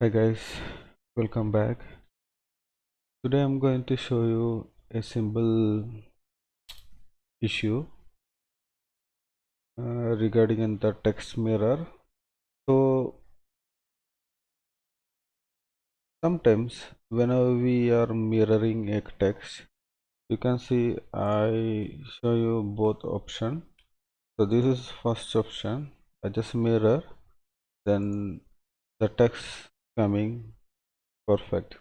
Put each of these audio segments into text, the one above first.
Hi guys, welcome back. Today I'm going to show you a simple issue regarding in the text mirror. So sometimes whenever we are mirroring a text, you can see I show you both option. So this is first option. I just mirror, then the text coming perfect.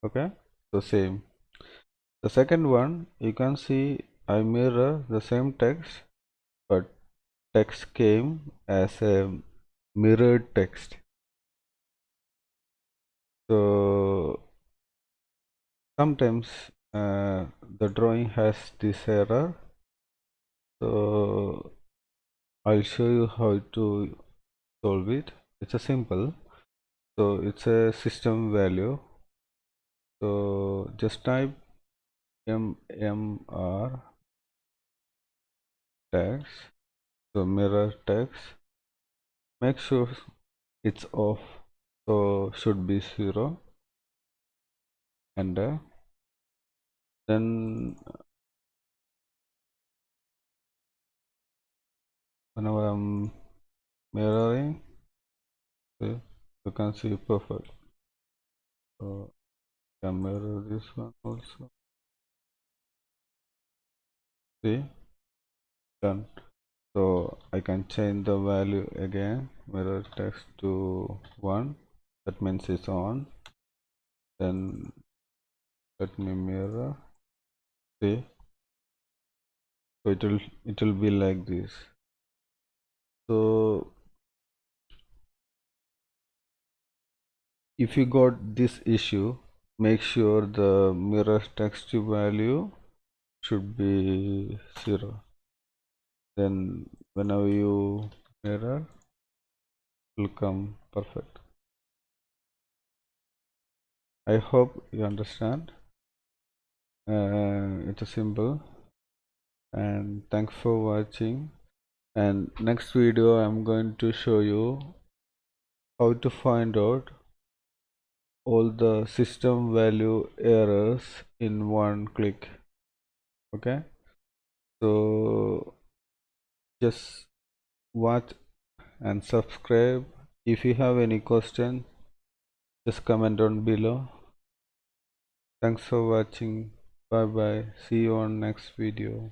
Okay, so same. The second one, you can see I mirror the same text, but text came as a mirrored text. So sometimes the drawing has this error. So I'll show you how to solve it. It's a simple. So it's a system value. So just type MMR text. So mirror text. Make sure it's off. So should be 0. And then whenever I'm mirroring, see, you can see perfect. So I can mirror this one also. See, done. So I can change the value again, mirror text to 1. That means it's on. Then let me mirror. See, so it will be like this. So if you got this issue, make sure the mirror text value should be 0. Then whenever you mirror, it will come perfect. I hope you understand. It's a simple, and thanks for watching. And next video I'm going to show you how to find out all the system value errors in one click. Okay, so just watch and subscribe. If you have any question, just comment down below. Thanks for watching. Bye bye. See you on next video.